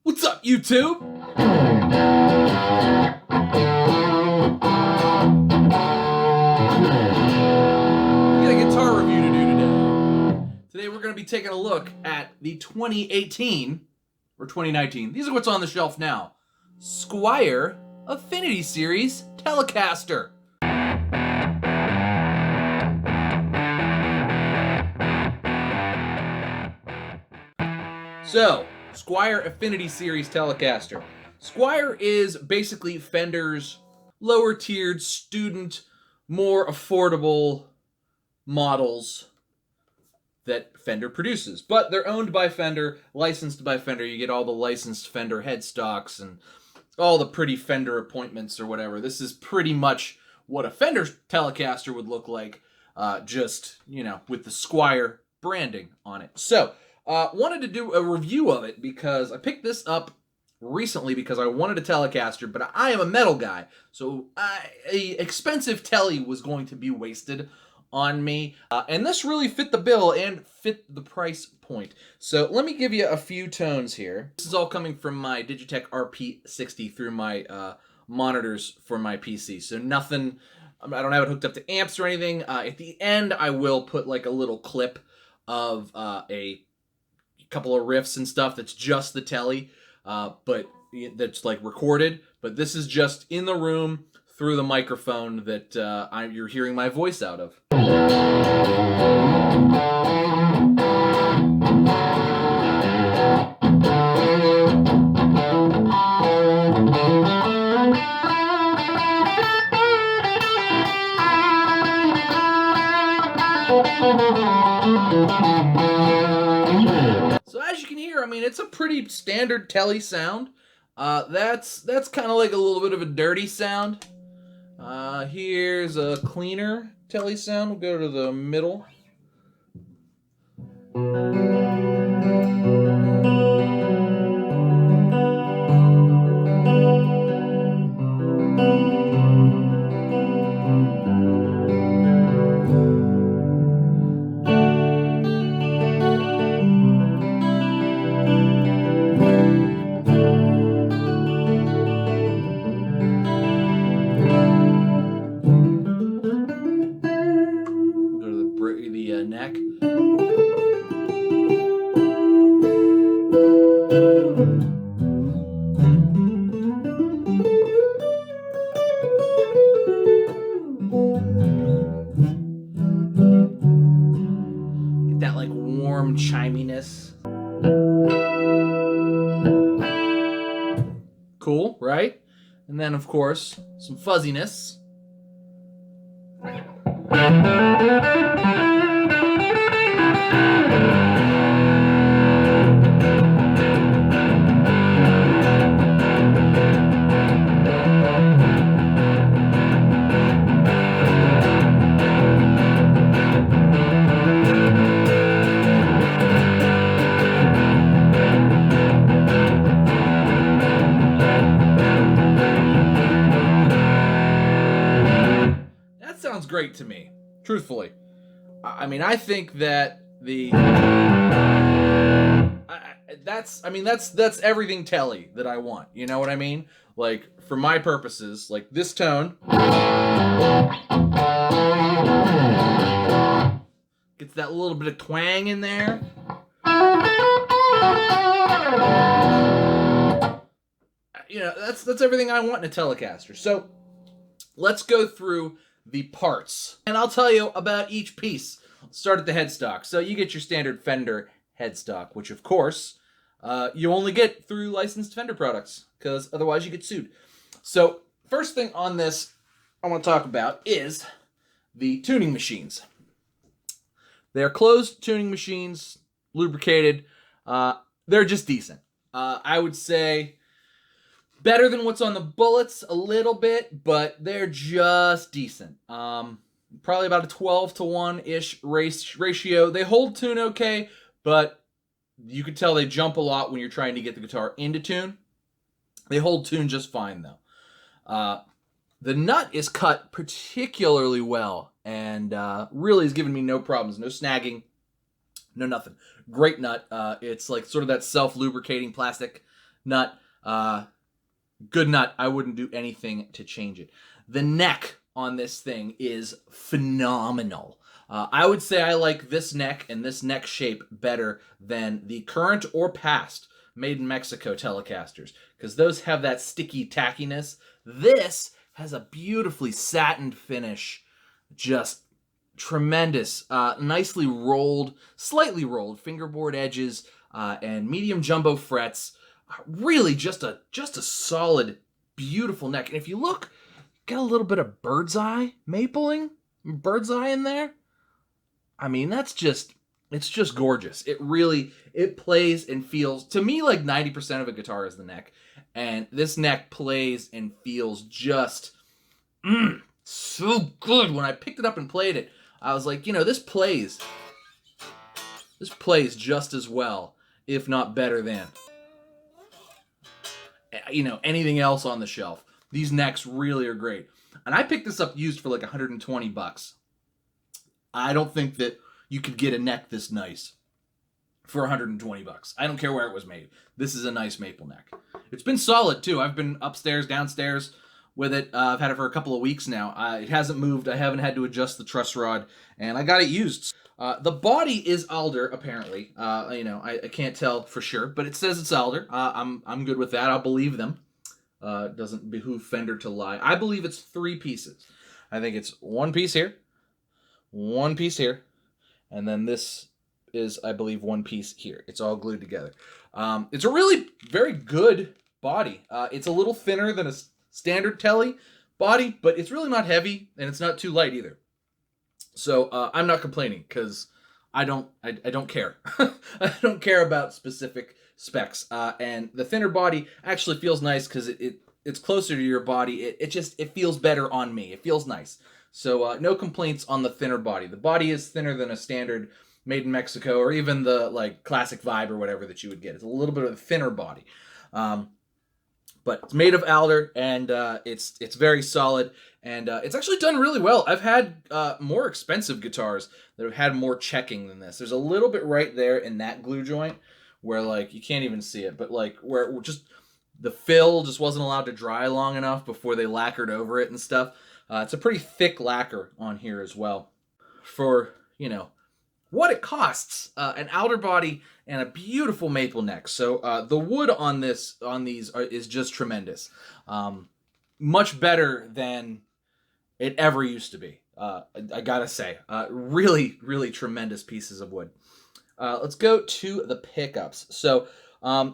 What's up, YouTube? We got a guitar review to do today. Today we're going to be taking a look at the 2018 or 2019. These are what's on the shelf now. Squier Affinity Series Telecaster. So, Squier Affinity Series Telecaster. Squier is basically Fender's lower-tiered, student, more affordable models that Fender produces. But they're owned by Fender, licensed by Fender. You get all the licensed Fender headstocks and all the pretty Fender appointments or whatever. This is pretty much what a Fender Telecaster would look like, just, you know, with the Squier branding on it. So, wanted to do a review of it because I picked this up recently because I wanted a Telecaster, but I am a metal guy, so a expensive Tele was going to be wasted on me, and this really fit the bill and fit the price point. So let me give you a few tones here. This is all coming from my Digitech RP60 through my monitors for my PC, so nothing, I don't have it hooked up to amps or anything. At the end, I will put like a little clip of a couple of riffs and stuff that's just the Tele, but that's like recorded. But this is just in the room through the microphone that you're hearing my voice out of. So as you can hear, I mean, it's a pretty standard Tele sound. That's kind of like a little bit of a dirty sound. Here's a cleaner Tele sound. We'll go to the middle. The neck. Get that like warm chiminess. Cool, right? And then of course, some fuzziness. Sounds great to me, truthfully. I mean, I think that that's everything Tele that I want. You know what I mean? Like, for my purposes, like this tone gets that little bit of twang in there. You know, that's everything I want in a Telecaster. So let's go through the parts, and I'll tell you about each piece. Let's start at the headstock. So you get your standard Fender headstock, which of course you only get through licensed Fender products, because otherwise you get sued. So first thing on this I want to talk about is the tuning machines. They're closed tuning machines, lubricated. They're just decent. I would say better than what's on the Bullets a little bit, but they're just decent. Probably about a 12-to-1-ish ratio. They hold tune okay, but you could tell they jump a lot when you're trying to get the guitar into tune. They hold tune just fine, though. The nut is cut particularly well, and really has given me no problems. No snagging, no nothing. Great nut. It's like sort of that self-lubricating plastic nut. Good nut. I wouldn't do anything to change it. The neck on this thing is phenomenal. I would say I like this neck and this neck shape better than the current or past made in Mexico Telecasters, because those have that sticky tackiness. This has a beautifully satined finish, just tremendous, nicely rolled, slightly rolled fingerboard edges, and medium jumbo frets. Really just a solid, beautiful neck. And if you look, got a little bit of bird's eye mapling, bird's eye in there. I mean, it's just gorgeous. It plays and feels, to me, like 90% of a guitar is the neck. And this neck plays and feels just so good. When I picked it up and played it, I was like, this plays just as well, if not better than, anything else on the shelf. These necks really are great. And I picked this up used for like $120. I don't think that you could get a neck this nice for $120. I don't care where it was made. This is a nice maple neck. It's been solid too. I've been upstairs, downstairs with it. I've had it for a couple of weeks now. It hasn't moved. I haven't had to adjust the truss rod, and I got it used. The body is alder, apparently. I can't tell for sure, but it says it's alder. I'm good with that. I'll believe them. It doesn't behoove Fender to lie. I believe it's 3 pieces. I think it's 1 piece here, 1 piece here, and then this is, I believe, 1 piece here. It's all glued together. It's a really very good body. It's a little thinner than a standard Tele body, but it's really not heavy, and it's not too light either. So I'm not complaining, because I don't care. I don't care about specific specs. And the thinner body actually feels nice because it's closer to your body. It feels better on me. It feels nice. So no complaints on the thinner body. The body is thinner than a standard made in Mexico, or even the like classic vibe or whatever that you would get. It's a little bit of a thinner body. But it's made of alder, and it's very solid, and it's actually done really well. I've had more expensive guitars that have had more checking than this. There's a little bit right there in that glue joint where, like, you can't even see it, but like where just the fill just wasn't allowed to dry long enough before they lacquered over it and stuff. It's a pretty thick lacquer on here as well. For, what it costs, an alder body and a beautiful maple neck. So the wood on these is just tremendous. Much better than it ever used to be. I gotta say, really, really tremendous pieces of wood. Let's go to the pickups. So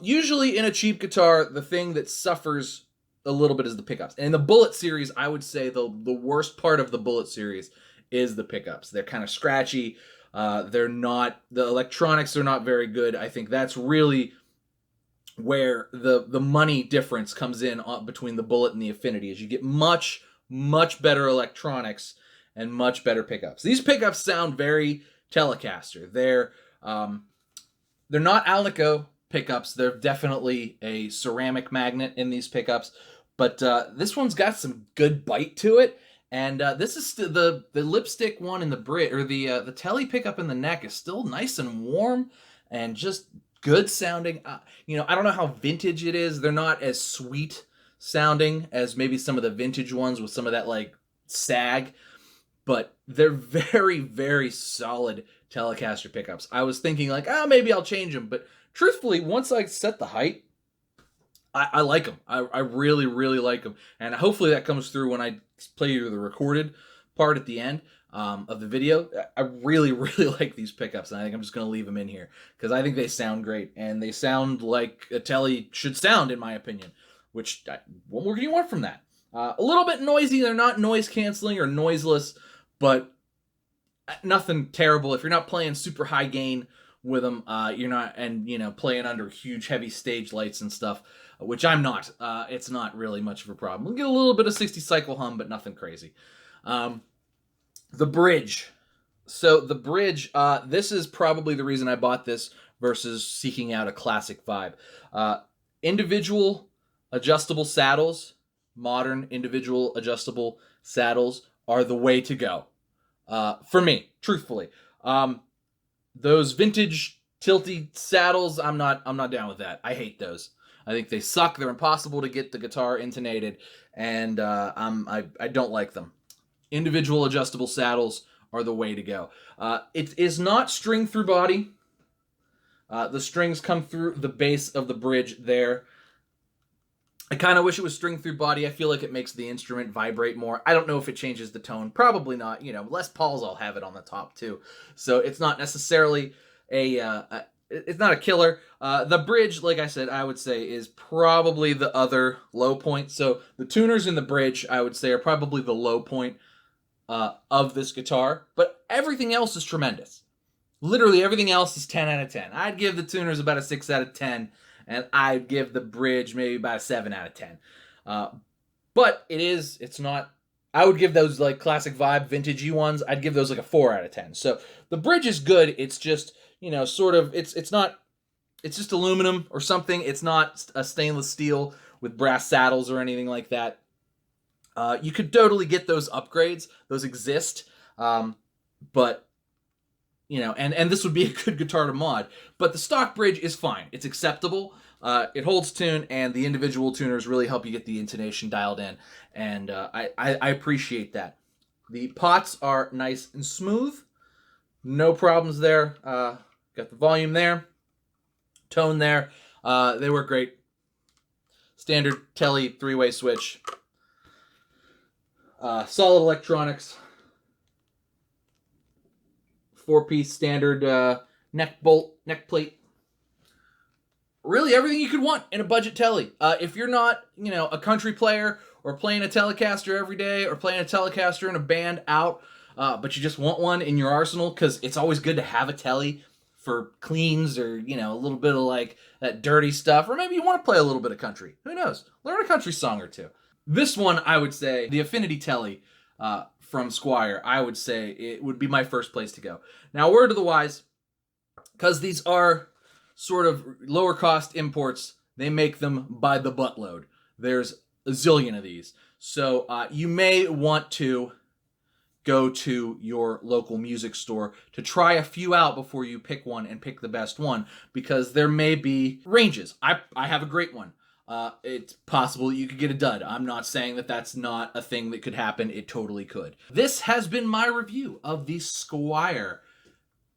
usually in a cheap guitar, the thing that suffers a little bit is the pickups. And in the Bullet series, I would say the worst part of the Bullet series is the pickups. They're kind of scratchy. The electronics are not very good. I think that's really where the money difference comes in between the Bullet and the Affinity, is you get much, much better electronics and much better pickups. These pickups sound very Telecaster. They're not Alnico pickups. They're definitely a ceramic magnet in these pickups, but this one's got some good bite to it. And this is the lipstick one in the Brit, or the Tele pickup in the neck is still nice and warm and just good sounding. I don't know how vintage it is. They're not as sweet sounding as maybe some of the vintage ones with some of that like sag, but they're very, very solid Telecaster pickups. I was thinking like, maybe I'll change them, but truthfully, once I set the height, I like them. I really, really like them. And hopefully that comes through when I play you the recorded part at the end of the video. I really, really like these pickups, and I think I'm just going to leave them in here because I think they sound great, and they sound like a Tele should sound, in my opinion, which, what more can you want from that? A little bit noisy. They're not noise canceling or noiseless, but nothing terrible. If you're not playing super high gain with them, you're not, and playing under huge heavy stage lights and stuff, which I'm not. It's not really much of a problem. We'll get a little bit of 60 cycle hum, but nothing crazy. The bridge. So the bridge, this is probably the reason I bought this versus seeking out a classic vibe. Individual adjustable saddles, modern individual adjustable saddles are the way to go. For me, truthfully. Those vintage tilty saddles, I'm not down with that. I hate those. I think they suck. They're impossible to get the guitar intonated, and I don't like them. Individual adjustable saddles are the way to go. It is not string through body. The strings come through the base of the bridge there. I kind of wish it was string through body. I feel like it makes the instrument vibrate more. I don't know if it changes the tone. Probably not. You know, Les Pauls all have it on the top too, so it's not necessarily it's not a killer. The bridge, like I said, I would say is probably the other low point. So the tuners in the bridge, I would say, are probably the low point of this guitar. But everything else is tremendous. Literally everything else is 10 out of 10. I'd give the tuners about a 6 out of 10. And I'd give the bridge maybe about a 7 out of 10. But it's not, I would give those like classic vibe, vintagey ones, I'd give those like a 4 out of 10. So the bridge is good. It's just, you know, sort of, it's just aluminum or something. It's not a stainless steel with brass saddles or anything like that. You could totally get those upgrades. Those exist. But you know, and this would be a good guitar to mod, but the stock bridge is fine. It's acceptable. It holds tune, and the individual tuners really help you get the intonation dialed in, and I appreciate that. The pots are nice and smooth. No problems there. Got the volume there. Tone there. They work great. Standard Tele 3-way switch. Solid electronics. 4-piece standard neck plate. Really everything you could want in a budget Tele. If you're not, you know, a country player or playing a Telecaster every day or playing a Telecaster in a band out, but you just want one in your arsenal because it's always good to have a Tele for cleans or, you know, a little bit of like that dirty stuff, or maybe you want to play a little bit of country. Who knows? Learn a country song or two. This one, I would say, the Affinity Tele, from Squier, I would say it would be my first place to go. Now, word to the wise, because these are sort of lower cost imports, they make them by the buttload. There's a zillion of these. So you may want to go to your local music store to try a few out before you pick one and pick the best one, because there may be ranges. I have a great one. It's possible you could get a dud. I'm not saying that that's not a thing that could happen. It totally could. This has been my review of the Squier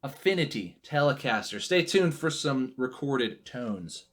Affinity Telecaster. Stay tuned for some recorded tones.